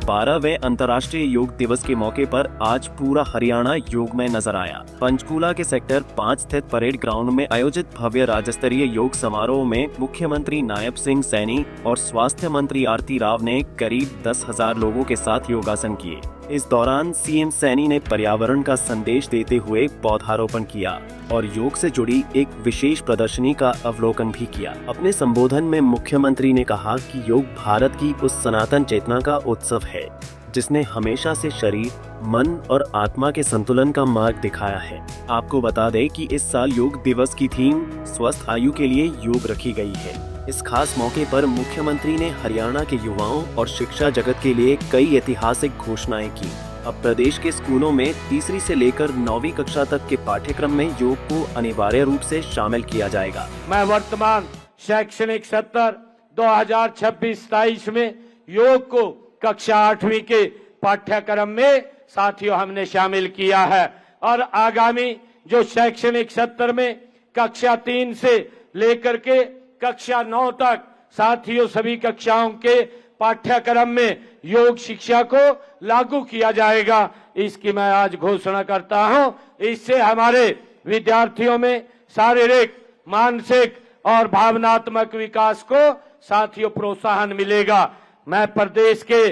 12वें अंतर्राष्ट्रीय योग दिवस के मौके पर आज पूरा हरियाणा योग में नजर आया। पंचकूला के सेक्टर 5 स्थित परेड ग्राउंड में आयोजित भव्य राज्य स्तरीय योग समारोह में मुख्यमंत्री नायब सिंह सैनी और स्वास्थ्य मंत्री आरती राव ने करीब 10,000 लोगों के साथ योगासन किए। इस दौरान सीएम सैनी ने पर्यावरण का संदेश देते हुए पौधारोपण किया और योग से जुड़ी एक विशेष प्रदर्शनी का अवलोकन भी किया। अपने संबोधन में मुख्यमंत्री ने कहा कि योग भारत की उस सनातन चेतना का उत्सव है जिसने हमेशा से शरीर, मन और आत्मा के संतुलन का मार्ग दिखाया है। आपको बता दें कि इस साल योग दिवस की थीम स्वस्थ आयु के लिए योग रखी गई है। इस खास मौके पर मुख्यमंत्री ने हरियाणा के युवाओं और शिक्षा जगत के लिए कई ऐतिहासिक घोषणाएं की। अब प्रदेश के स्कूलों में तीसरी से लेकर 9वीं कक्षा तक के पाठ्यक्रम में योग को अनिवार्य रूप से शामिल किया जाएगा। मैं वर्तमान शैक्षणिक सत्र 2026-27 में योग को कक्षा 8वीं के पाठ्यक्रम में साथियों हमने शामिल किया है और आगामी जो शैक्षणिक सत्र में कक्षा 3 से लेकर के कक्षा 9 तक साथियों सभी कक्षाओं के पाठ्यक्रम में योग शिक्षा को लागू किया जाएगा। इसकी मैं आज घोषणा करता हूं। इससे हमारे विद्यार्थियों में शारीरिक, मानसिक और भावनात्मक विकास को साथियों प्रोत्साहन मिलेगा। मैं प्रदेश के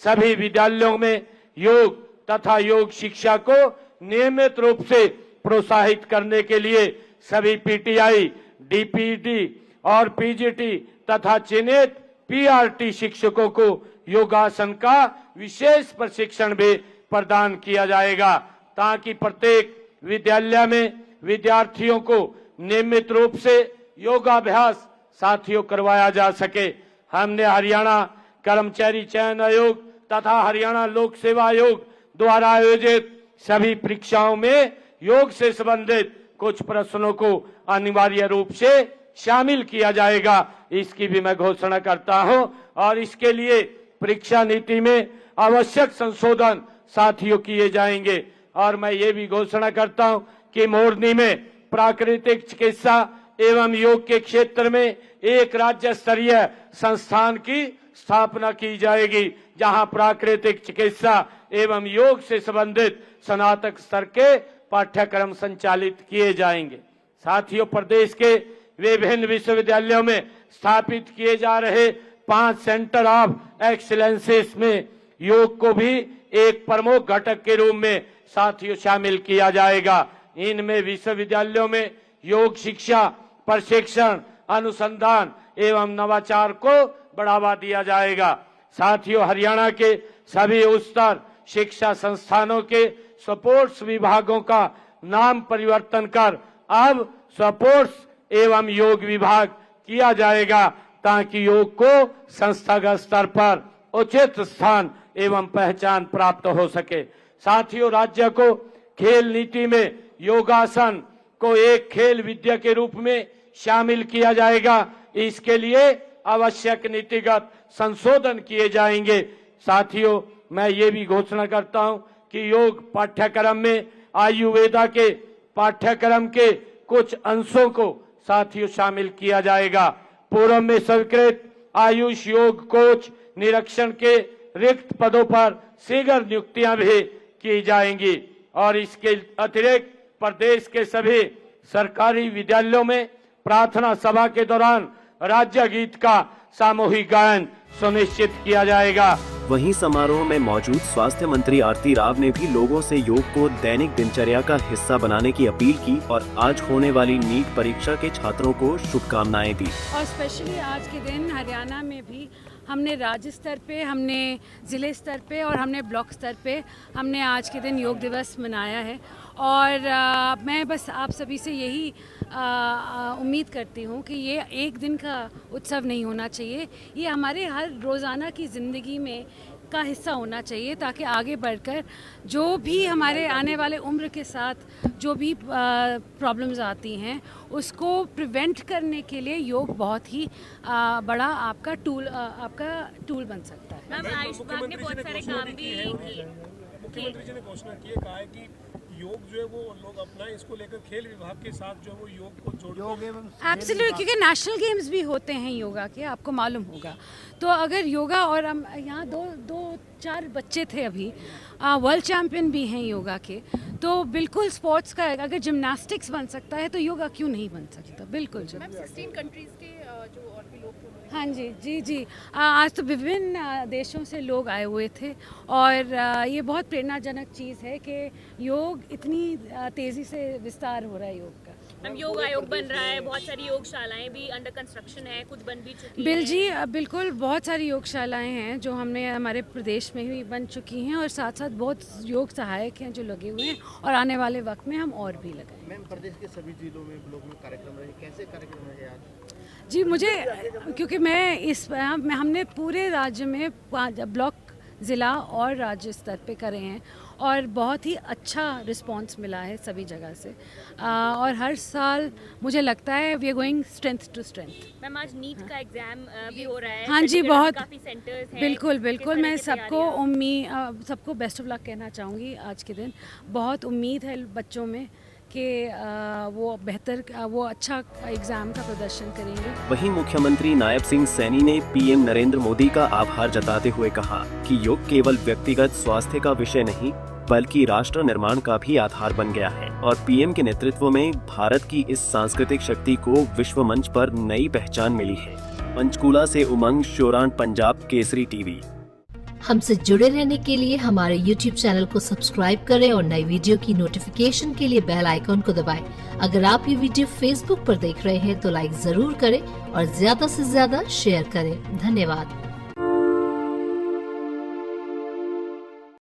सभी विद्यालयों में योग तथा योग शिक्षा को नियमित रूप से प्रोत्साहित करने के लिए सभी पीटीआई, डीपीटी और पीजीटी तथा चिन्हित पीआरटी शिक्षकों को योगासन का विशेष प्रशिक्षण भी प्रदान किया जाएगा ताकि प्रत्येक विद्यालय में विद्यार्थियों को नियमित रूप से योगाभ्यास साथियों करवाया जा सके। हमने हरियाणा कर्मचारी चयन आयोग तथा हरियाणा लोक सेवा आयोग द्वारा आयोजित सभी परीक्षाओं में योग से संबंधित कुछ प्रश्नों को अनिवार्य रूप से शामिल किया जाएगा। इसकी भी मैं घोषणा करता हूं और इसके लिए परीक्षा नीति में आवश्यक संशोधन साथियों किए जाएंगे। और मैं ये भी घोषणा करता हूं कि मोरनी में प्राकृतिक चिकित्सा एवं योग के क्षेत्र में एक राज्य स्तरीय संस्थान की स्थापना की जाएगी जहां प्राकृतिक चिकित्सा एवं योग से संबंधित स्नातक स्तर के पाठ्यक्रम संचालित किए जाएंगे। साथियों, प्रदेश के विभिन्न विश्वविद्यालयों में स्थापित किए जा रहे 5 सेंटर ऑफ एक्सीलेंसेस में योग को भी एक प्रमुख घटक के रूप में साथियों शामिल किया जाएगा। इनमें विश्वविद्यालयों में योग शिक्षा, प्रशिक्षण, अनुसंधान एवं नवाचार को बढ़ावा दिया जाएगा। साथियों, हरियाणा के सभी उच्चतर शिक्षा संस्थानों के स्पोर्ट्स विभागों का नाम परिवर्तन कर अब स्पोर्ट्स एवं योग विभाग किया जाएगा ताकि योग को संस्थागत स्तर पर उचित स्थान एवं पहचान प्राप्त हो सके। साथियों, राज्य को खेल नीति में योगासन को एक खेल विद्या के रूप में शामिल किया जाएगा। इसके लिए आवश्यक नीतिगत संशोधन किए जाएंगे। साथियों, मैं ये भी घोषणा करता हूं कि योग पाठ्यक्रम में आयुर्वेदा के पाठ्यक्रम के कुछ अंशों को साथियों शामिल किया जाएगा। पूर्व में स्वीकृत आयुष योग कोच निरीक्षण के रिक्त पदों पर शीघ्र नियुक्तियां भी की जाएंगी और इसके अतिरिक्त प्रदेश के सभी सरकारी विद्यालयों में प्रार्थना सभा के दौरान राज्य गीत का सामूहिक गायन सुनिश्चित किया जाएगा। वहीं समारोह में मौजूद स्वास्थ्य मंत्री आरती राव ने भी लोगों से योग को दैनिक दिनचर्या का हिस्सा बनाने की अपील की और आज होने वाली नीट परीक्षा के छात्रों को शुभकामनाएं दी। और स्पेशली आज के दिन हरियाणा में भी हमने राज्य स्तर पे, हमने ज़िले स्तर पे और हमने ब्लॉक स्तर पे हमने आज के दिन योग दिवस मनाया है। और मैं बस आप सभी से यही उम्मीद करती हूँ कि ये एक दिन का उत्सव नहीं होना चाहिए, ये हमारे हर रोज़ाना की ज़िंदगी में का हिस्सा होना चाहिए ताकि आगे बढ़कर जो भी हमारे आने वाले उम्र के साथ जो भी प्रॉब्लम्स आती हैं उसको प्रिवेंट करने के लिए योग बहुत ही बड़ा आपका टूल बन सकता है। मैम, आयुष्मान ने बहुत सारे काम भी किए। मुख्यमंत्री जी ने घोषणा की है, कहा है कि योग जो है वो लोग अपनाएं, इसको लेकर खेल विभाग के साथ जो है वो योग को जोड़ें। एब्सोल्युटली, क्योंकि नेशनल गेम्स भी होते हैं योगा के, आपको मालूम होगा। तो अगर योगा, और हम यहाँ दो चार बच्चे थे अभी वर्ल्ड चैम्पियन भी हैं योगा के, तो बिल्कुल स्पोर्ट्स का अगर जिम्नास्टिक्स बन सकता है तो योगा क्यों नहीं बन सकता। बिल्कुल जी। 16 कंट्रीज के जो और भी लोग थे। हाँ जी, जी जी। आज तो विभिन्न देशों से लोग आए हुए थे, और ये बहुत प्रेरणाजनक चीज़ है कि योग इतनी तेज़ी से विस्तार हो रहा है योग का। मैम, योग आयोग बन रहा है, बहुत सारी योगशालाएं भी अंडर कंस्ट्रक्शन है, कुछ बन भी चुकी हैं। बिल जी, बिल्कुल बहुत सारी योगशालाएं हैं जो हमने हमारे प्रदेश में भी बन चुकी हैं, और साथ साथ बहुत योग सहायक हैं जो लगे हुए हैं, और आने वाले वक्त में हम और भी लगाएंगे। मैम, प्रदेश के सभी जिलों में ब्लॉक में कार्यक्रम रहे, कैसे कार्यक्रम रहे आज? जी, मुझे, क्योंकि हमने पूरे राज्य में 5 ब्लॉक, ज़िला और राज्य स्तर पे करे हैं, और बहुत ही अच्छा रिस्पांस मिला है सभी जगह से, और हर साल मुझे लगता है we are going strength to strength. Ma'am, आज नीट का एग्जाम भी हो रहा है। हाँ जी, चंडीगढ़ में बहुत, काफी सेंटर्स हैं। बिल्कुल किस बिल्कुल। तरह मैं की तैयारियां? सबको बेस्ट ऑफ लक कहना चाहूँगी आज के दिन। बहुत उम्मीद है बच्चों में कि वो अच्छा एग्ज़ाम का प्रदर्शन करेंगे। वहीं मुख्यमंत्री नायब सिंह सैनी ने पीएम नरेंद्र मोदी का आभार जताते हुए कहा कि योग केवल व्यक्तिगत स्वास्थ्य का विषय नहीं बल्कि राष्ट्र निर्माण का भी आधार बन गया है, और पीएम के नेतृत्व में भारत की इस सांस्कृतिक शक्ति को विश्व मंच पर नई पहचान मिली है। पंचकूला से उमंग शोरान, पंजाब केसरी टीवी। हमसे जुड़े रहने के लिए हमारे YouTube चैनल को सब्सक्राइब करें और नई वीडियो की नोटिफिकेशन के लिए बेल आइकॉन को दबाएं। अगर आप ये वीडियो Facebook पर देख रहे हैं तो लाइक जरूर करें और ज्यादा से ज्यादा शेयर करें। धन्यवाद।